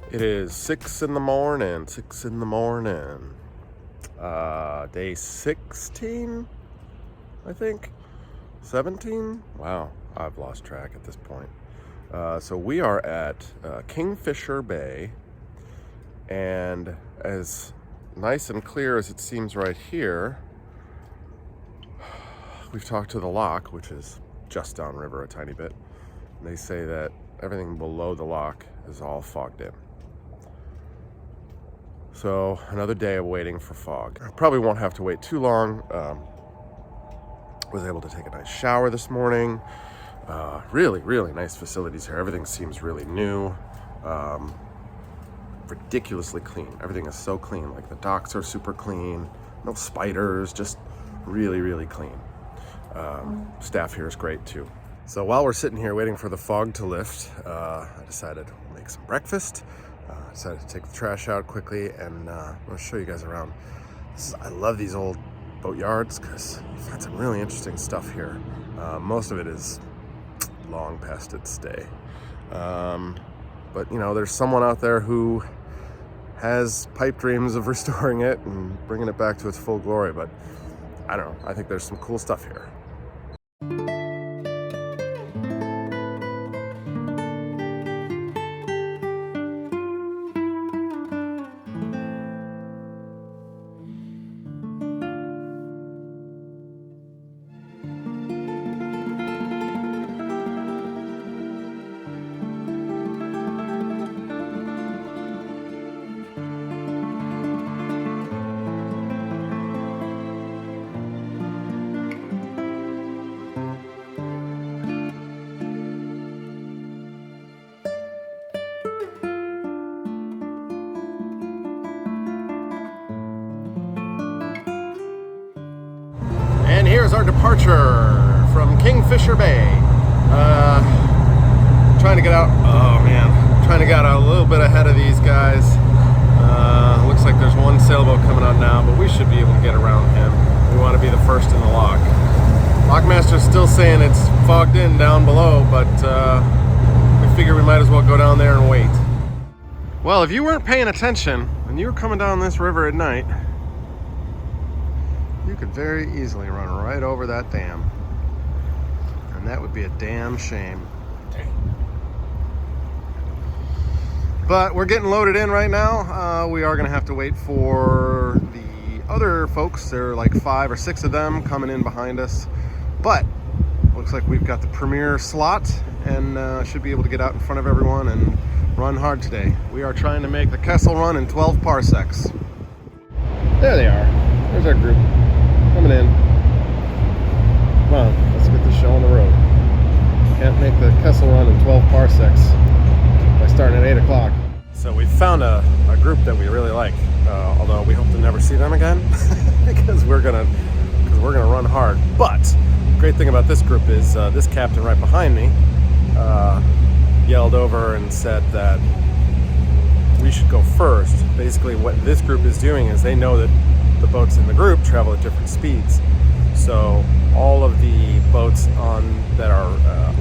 It is 6 in the morning, 6 in the morning. Day 16, I think. 17? Wow, I've lost track at this point. So we are at Kingfisher Bay, and as nice and clear as it seems right here, we've talked to the lock, which is just downriver a tiny bit. And they say that everything below the lock is all fogged in. So another day of waiting for fog. I probably won't have to wait too long. Was able to take a nice shower this morning. Really nice facilities here. Everything seems really new. Ridiculously clean. Everything is so clean. Like the docks are super clean. No spiders, just really clean. Staff here is great too. So while we're sitting here waiting for the fog to lift, I decided to make some breakfast. Decided to take the trash out quickly, and I'm going to show you guys around. I love these old boat yards because you find some really interesting stuff here. Most of it is long past its stay. But you know, there's someone out there who has pipe dreams of restoring it and bringing it back to its full glory. But I don't know, I think there's some cool stuff here. And here's our departure from Kingfisher Bay. Trying to get out, trying to get out a little bit ahead of these guys. Looks like there's one sailboat coming out now, but we should be able to get around him. We want to be the first in the lock. Lockmaster's still saying it's fogged in down below, but we figure we might as well go down there and wait. Well, if you weren't paying attention and you were coming down this river at night, you could very easily run right over that dam. And that would be a damn shame. But we're getting loaded in right now. We are going to have to wait for the other folks. There are like 5 or 6 of them coming in behind us. But looks like we've got the premier slot and should be able to get out in front of everyone and run hard today. We are trying to make the Kessel run in 12 parsecs. There they are. There's our group coming in. Come on, let's get this show on the road. Can't make the Kessel run in 12 parsecs by starting at 8 o'clock. So we found a group that we really like, although we hope to never see them again because we're gonna run hard. But the great thing about this group is this captain right behind me yelled over and said that we should go first. Basically what this group is doing is they know that the boats in the group travel at different speeds. So all of the boats that are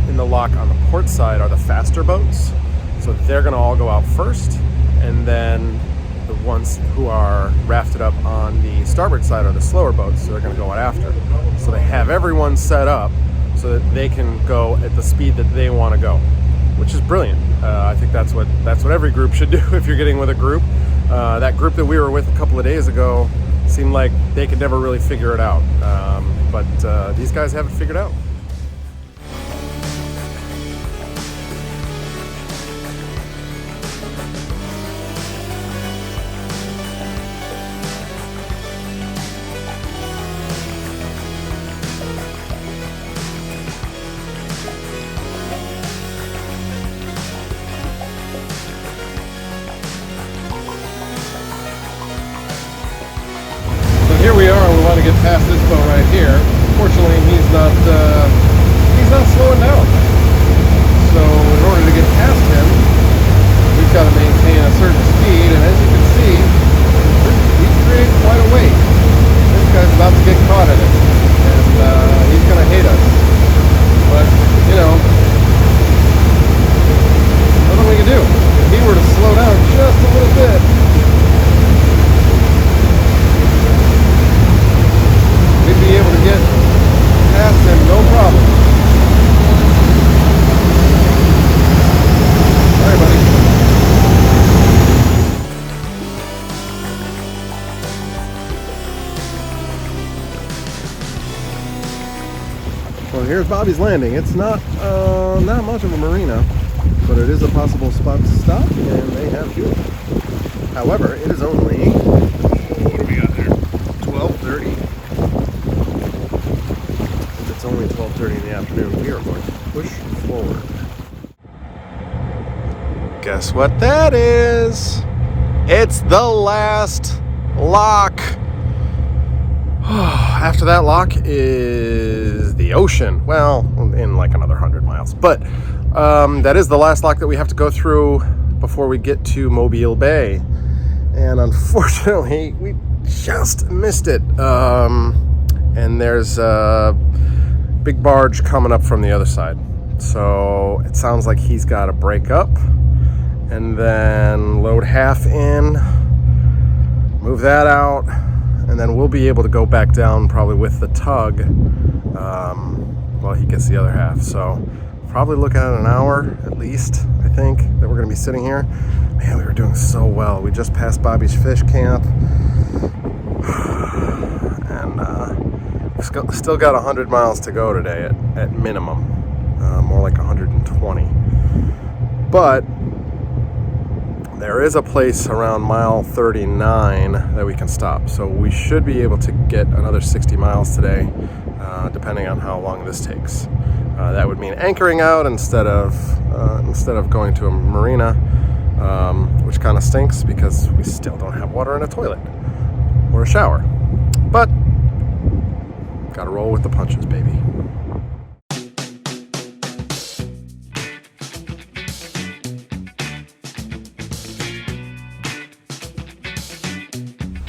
in the lock on the port side are the faster boats. So they're going to all go out first, and then the ones who are rafted up on the starboard side are the slower boats, so they're going to go out after. So they have everyone set up so that they can go at the speed that they want to go, which is brilliant. I think that's what every group should do if you're getting with a group. That group that we were with a couple of days ago seemed like they could never really figure it out, but these guys have it figured out. Here we are, we want to get past this boat right here. Fortunately, he's not slowing down. So in order to get past him, we've got to maintain a certain speed, and as you can see, he's created quite a wake. This guy's about to get caught in it, and he's going to hate us. But, you know, nothing we can do. If he were to slow down Well, here's Bobby's Landing. It's not much of a marina, but it is a possible spot to stop, and they have fuel. However, it is only, what do we got there? 12:30. If it's only 12:30 in the afternoon, we are going to push forward. Guess what that is? It's the last lock. After that lock is the ocean. Well, in like another 100 miles. But that is the last lock that we have to go through before we get to Mobile Bay. And unfortunately, we just missed it. And there's a big barge coming up from the other side. So it sounds like he's got to break up and then load half in, move that out, and then we'll be able to go back down probably with the tug while he gets the other half. So probably looking at an hour at least, I think, that we're going to be sitting here. Man, we were doing so well. We just passed Bobby's fish camp. And we've still got 100 miles to go today at minimum. More like 120. But there is a place around mile 39 that we can stop. So we should be able to get another 60 miles today, depending on how long this takes. That would mean anchoring out instead of going to a marina, which kind of stinks because we still don't have water in a toilet or a shower. But gotta roll with the punches, baby.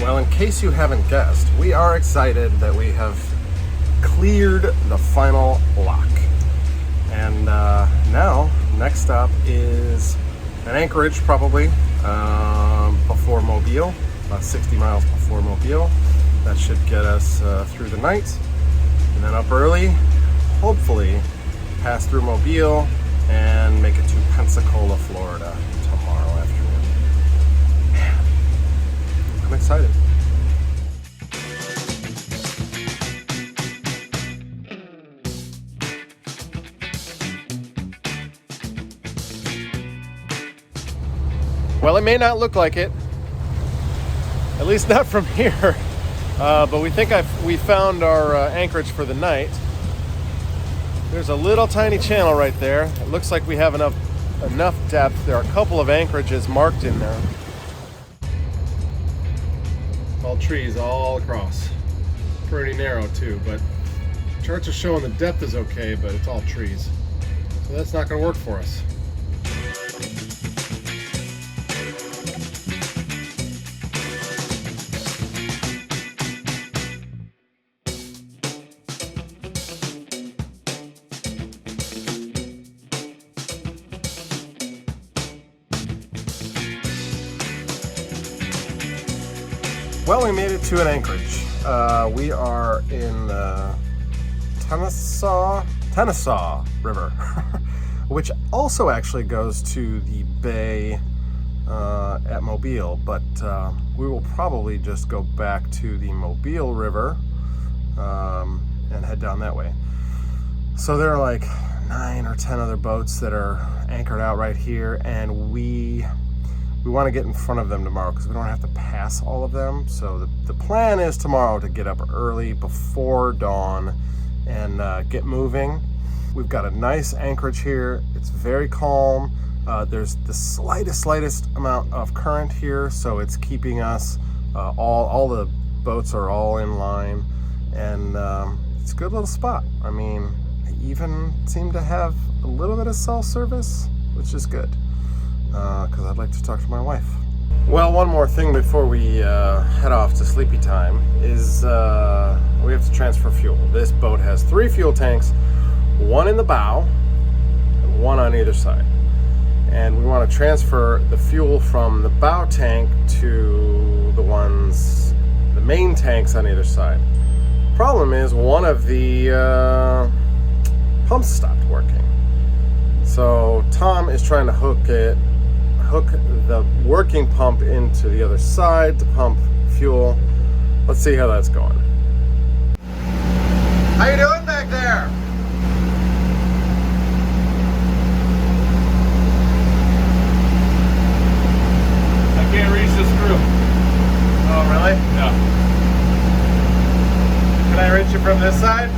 Well, in case you haven't guessed, we are excited that we have cleared the final lock. And now, next stop is an anchorage, probably, before Mobile, about 60 miles before Mobile. That should get us through the night. And then up early, hopefully, pass through Mobile and make it to Pensacola, Florida tomorrow afternoon. Man, I'm excited. Well, it may not look like it, at least not from here, but we think we found our anchorage for the night. There's a little tiny channel right there. It looks like we have enough depth. There are a couple of anchorages marked in there. All trees all across. Pretty narrow too, but charts are showing the depth is okay, but it's all trees. So that's not going to work for us. Well, we made it to an anchorage. We are in the Tennessee River, which also actually goes to the bay at Mobile, but we will probably just go back to the Mobile River and head down that way. So there are like 9 or 10 other boats that are anchored out right here, and we want to get in front of them tomorrow because we don't have to pass all of them. So the plan is tomorrow to get up early before dawn and get moving. We've got a nice anchorage here. It's very calm. There's the slightest amount of current here, so it's keeping us, all the boats are all in line, and it's a good little spot. I mean, they even seem to have a little bit of cell service, which is good. Because I'd like to talk to my wife. Well, one more thing before we head off to sleepy time is we have to transfer fuel. This boat has 3 fuel tanks, 1 in the bow and 1 on either side. And we want to transfer the fuel from the bow tank to the main tanks on either side. Problem is, one of the pumps stopped working. So Tom is trying to hook the working pump into the other side to pump fuel. Let's see how that's going. How you doing back there? from this side?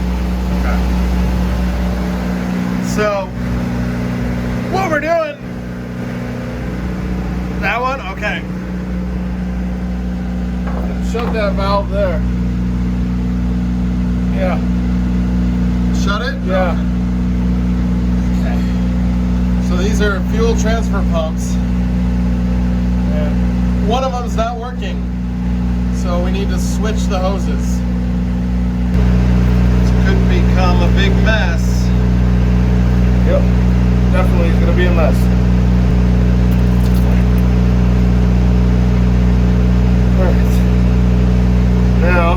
Okay. So, what we're doing, that one? Okay. Shut that valve there. Yeah. Shut it? Yeah. Okay. So these are fuel transfer pumps. And one of them's not working. So we need to switch the hoses. This could become a big mess. Yep. Definitely is going to be a mess. Alright. Now,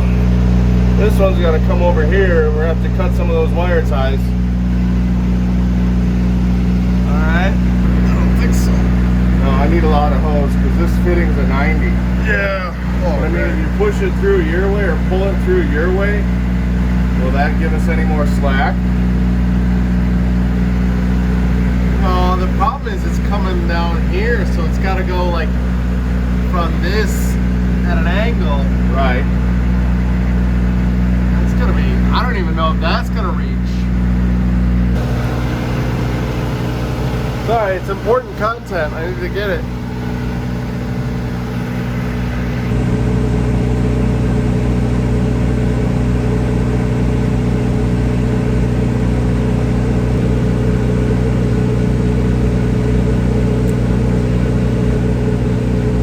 this one's got to come over here. We're going to have to cut some of those wire ties. Alright. I don't think so. No, I need a lot of hose because this fitting's a 90. Yeah. Oh, I mean, if you push it through your way or pull it through your way, will that give us any more slack? No, the problem is it's coming down here, so it's got to go like from this at an angle. Right. It's going to be, I don't even know if that's going to reach. Sorry, it's important content. I need to get it.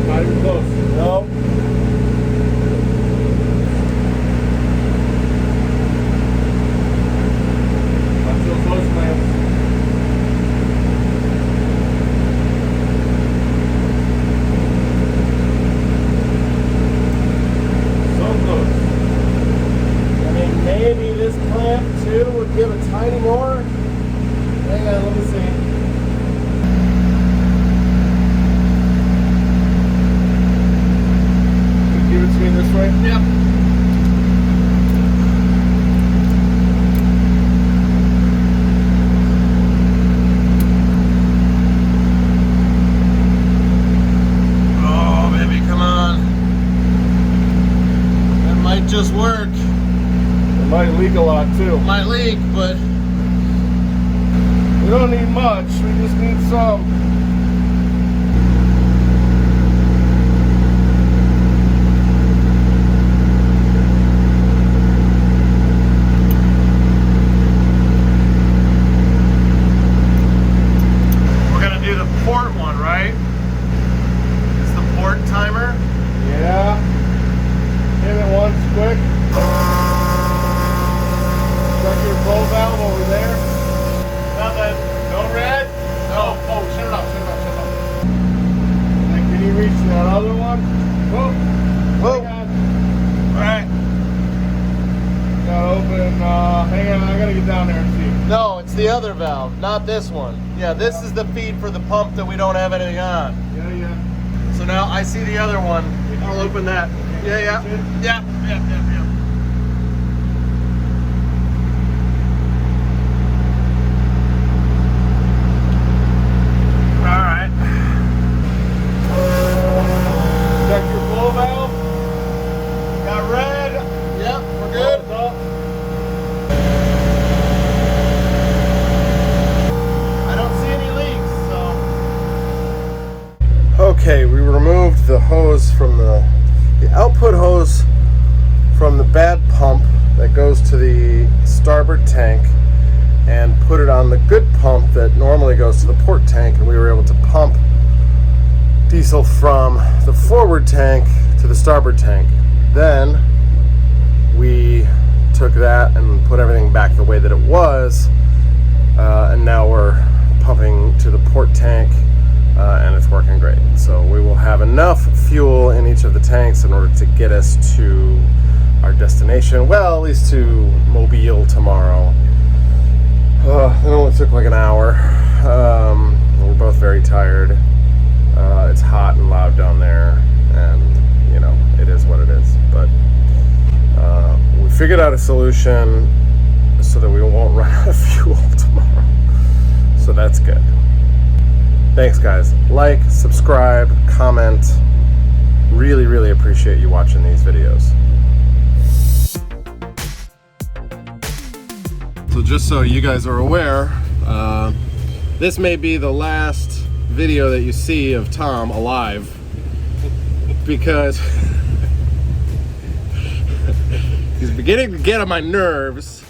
Not even close. Nope. Not so close, man. So close. I mean, maybe this clamp too would give a tiny more. Hang on, let me see. Give it to me this way. Yep. Oh, baby, come on. That might just work. It might leak a lot too. Might leak, but We don't need much. We just need some. we're gonna do the port one, right? It's the port timer. Yeah. Hit it once quick. Check your flow valve over there. Nothing. No red? No. Oh, shut it off, shut it off, shut it off. And can you reach that other one? Whoa. Whoa. Hang on. Alright. Gotta open, hang on, I gotta get down there and see. No, it's the other valve, not this one. Yeah, this is the feed for the pump that we don't have anything on. Yeah. So now I see the other one. I'll open that. Yeah. Alright. Check your flow valve. Got red. Yep, we're good. Thumbs up. I don't see any leaks, so. Okay, we removed the hose from the output hose from the bad pump that goes to the starboard tank and put it on the good pump that normally goes to the port tank, and we were able to pump diesel from the forward tank to the starboard tank. Then we took that and put everything back the way that it was, and now we're pumping to the port tank, and it's working great. So we will have enough fuel in each of the tanks in order to get us to our destination, well, at least to Mobile tomorrow. It only took like an hour. We're both very tired. It's hot and loud down there, and you know, it is what it is. But we figured out a solution so that we won't run out of fuel tomorrow. So that's good. Thanks, guys. Like, subscribe, comment. Really, really appreciate you watching these videos. So just so you guys are aware, this may be the last video that you see of Tom alive, because he's beginning to get on my nerves.